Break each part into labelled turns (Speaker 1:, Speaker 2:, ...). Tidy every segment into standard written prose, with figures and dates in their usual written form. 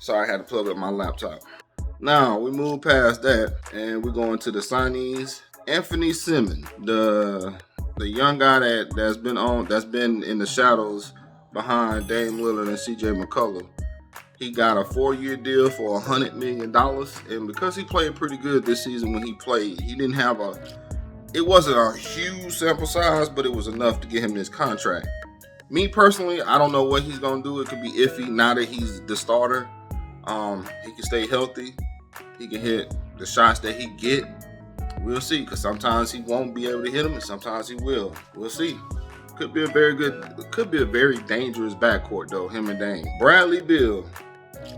Speaker 1: Sorry, I had to plug up my laptop. Now we move past that and we're going to the signees. Anthony Simmons, the young guy that's been in the shadows behind Dame Lillard and CJ McCollum. He got a 4-year deal for $100 million, and because he played pretty good this season when he played, he didn't have it wasn't a huge sample size, but it was enough to get him this contract. Me personally, I don't know what he's gonna do. It could be iffy now that he's the starter. He can stay healthy. He can hit the shots that he get. We'll see, because sometimes he won't be able to hit them, and sometimes he will. We'll see. Could be a very dangerous backcourt though, him and Dame. Bradley Beal,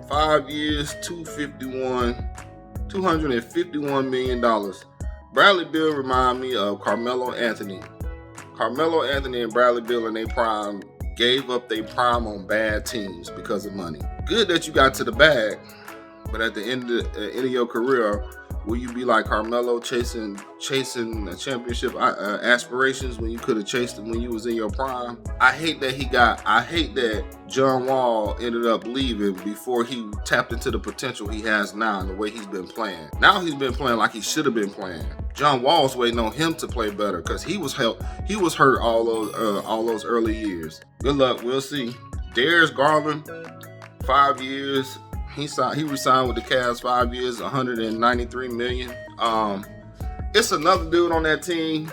Speaker 1: 5 years, $251 million. Bradley Beal remind me of Carmelo Anthony. Carmelo Anthony and Bradley Beal in their prime gave up their prime on bad teams because of money. Good that you got to the bag, but at the end of your career, will you be like Carmelo chasing a championship aspirations when you could have chased them when you was in your prime? I hate that John Wall ended up leaving before he tapped into the potential he has now and the way he's been playing. Now he's been playing like he should have been playing. John Wall's waiting on him to play better because he was hurt all those early years. Good luck. We'll see. Darius Garland, 5 years. He re-signed with the Cavs, 5 years, $193 million. It's another dude on that team.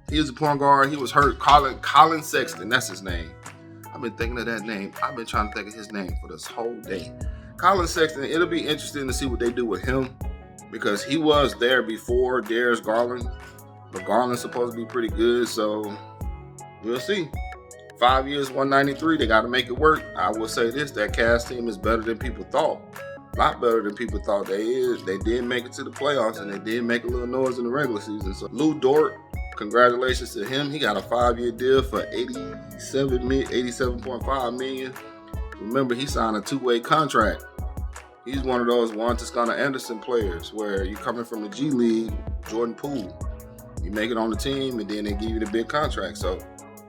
Speaker 1: He was a point guard. He was hurt. Colin Sexton, that's his name. I've been thinking of that name. I've been trying to think of his name for this whole day. Colin Sexton, it'll be interesting to see what they do with him because he was there before Darius Garland. But Garland's supposed to be pretty good, so we'll see. 5 years, 193. They got to make it work. I will say this: that Cavs team is better than people thought. A lot better than people thought they is. They did make it to the playoffs, and they did make a little noise in the regular season. So Lou Dort, congratulations to him. He got a 5-year deal for $87.5 million. Remember, he signed a 2-way contract. He's one of those Juan Toscano Anderson players where you're coming from the G League, Jordan Poole. You make it on the team, and then they give you the big contract. So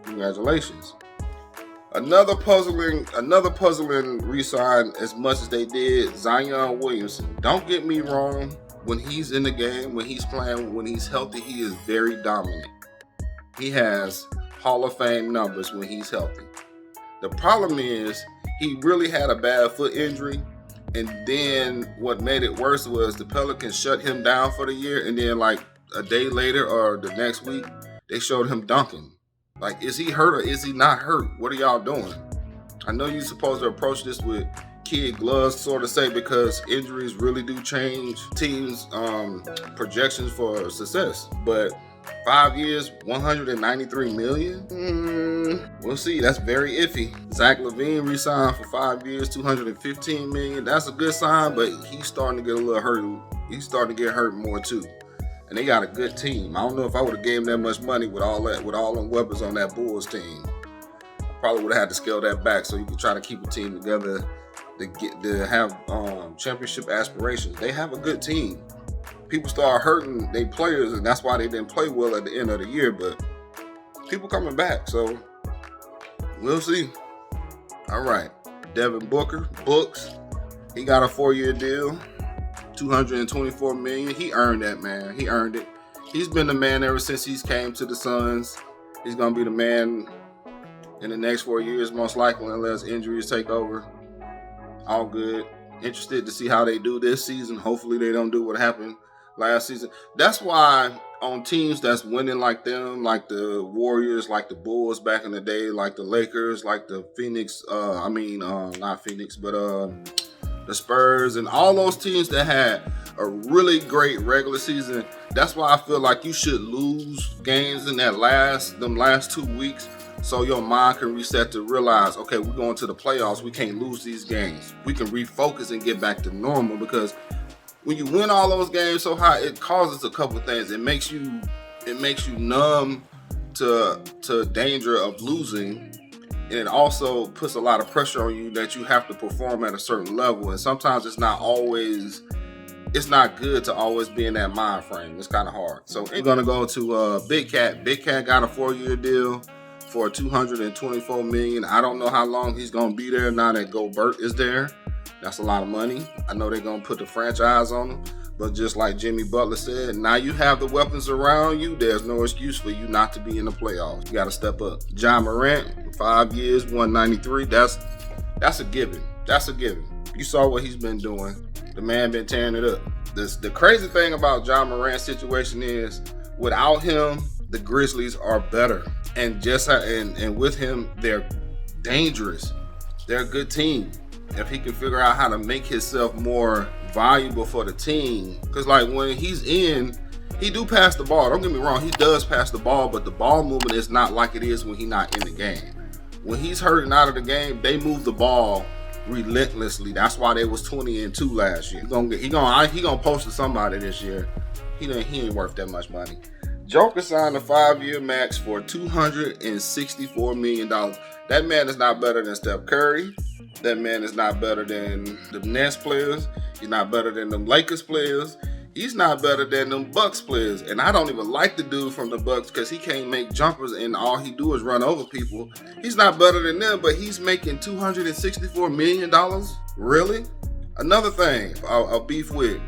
Speaker 1: congratulations. Another puzzling re-sign as much as they did, Zion Williamson. Don't get me wrong, when he's in the game, when he's playing, when he's healthy, he is very dominant. He has Hall of Fame numbers when he's healthy. The problem is he really had a bad foot injury, and then what made it worse was the Pelicans shut him down for the year, and then like a day later or the next week, they showed him dunking. Like, is he hurt or is he not hurt? What are y'all doing? I know you're supposed to approach this with kid gloves, sort of say, because injuries really do change teams' projections for success. But 5 years, $193 million? We'll see. That's very iffy. Zach LaVine re-signed for 5 years, $215 million. That's a good sign, but he's starting to get a little hurt. He's starting to get hurt more too. And they got a good team. I don't know if I would have gave them that much money with all them weapons on that Bulls team. Probably would have had to scale that back so you could try to keep a team together to have championship aspirations. They have a good team. People start hurting their players, and that's why they didn't play well at the end of the year. But people coming back, so we'll see. All right, Devin Booker, Books. He got a 4-year deal. $224 million. He earned that, man. He earned it. He's been the man ever since he's came to the Suns. He's going to be the man in the next 4 years, most likely, unless injuries take over. All good. Interested to see how they do this season. Hopefully they don't do what happened last season. That's why on teams that's winning like them, like the Warriors, like the Bulls back in the day, like the Lakers, like the Phoenix, not Phoenix, but the Spurs, and all those teams that had a really great regular season. That's why I feel like you should lose games in them last 2 weeks so your mind can reset to realize, okay, we're going to the playoffs. We can't lose these games. We can refocus and get back to normal, because when you win all those games so high, it causes a couple of things. It makes you numb to danger of losing. And it also puts a lot of pressure on you that you have to perform at a certain level. And sometimes it's not good to always be in that mind frame. It's kind of hard. So we're going to go to Big Cat. Big Cat got a 4-year deal for $224 million. I don't know how long he's going to be there now that Gobert is there. That's a lot of money. I know they're going to put the franchise on him. But just like Jimmy Butler said, now you have the weapons around you. There's no excuse for you not to be in the playoffs. You got to step up. Ja Morant, 5 years, 193. That's a given. That's a given. You saw what he's been doing. The man been tearing it up. The crazy thing about Ja Morant's situation is, without him, the Grizzlies are better. And with him, they're dangerous. They're a good team. If he can figure out how to make himself more valuable for the team. Because like when he's in, he do pass the ball. Don't get me wrong, he does pass the ball, but the ball movement is not like it is when he's not in the game. When he's hurting out of the game, they move the ball relentlessly. That's why they was 20-2 last year. He gonna post to somebody this year. He ain't worth that much money. Joker signed a 5-year max for $264 million. That man is not better than Steph Curry. That man is not better than the Nets players. He's not better than them Lakers players. He's not better than them Bucks players. And I don't even like the dude from the Bucks because he can't make jumpers and all he do is run over people. He's not better than them, but he's making $264 million? Really? Another thing I'll beef with.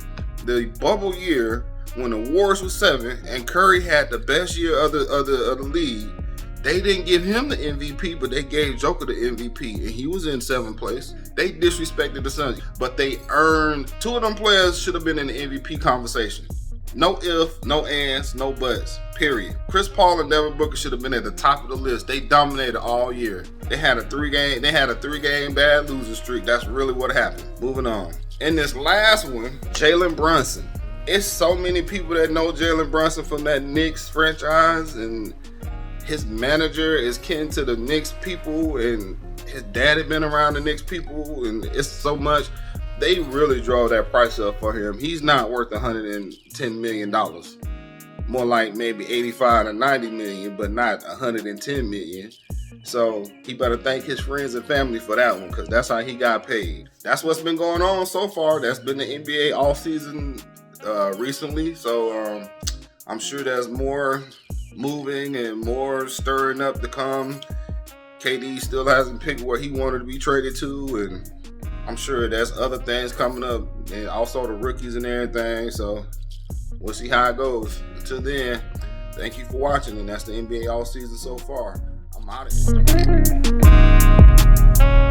Speaker 1: The bubble year when the Warriors was 7 and Curry had the best year of the league, they didn't give him the MVP, but they gave Joker the MVP, and he was in 7th place. They disrespected the Suns, but they earned. 2 of them players should have been in the MVP conversation. No if, no ands, no buts, period. Chris Paul and Devin Booker should have been at the top of the list. They dominated all year. They had a 3-game bad losing streak. That's really what happened. Moving on. In this last one, Jalen Brunson. It's so many people that know Jalen Brunson from that Knicks franchise, and his manager is kin to the Knicks people, and his dad had been around the Knicks people, and it's so much. They really drove that price up for him. He's not worth $110 million. More like maybe 85 to 90 million, but not 110 million. So he better thank his friends and family for that one, because that's how he got paid. That's what's been going on so far. That's been the NBA all season recently. So I'm sure there's more moving and more stirring up to come. KD still hasn't picked where he wanted to be traded to, and I'm sure there's other things coming up, and also the rookies and everything. So we'll see how it goes. Until then, thank you for watching, and that's the NBA all season so far. I'm out of here.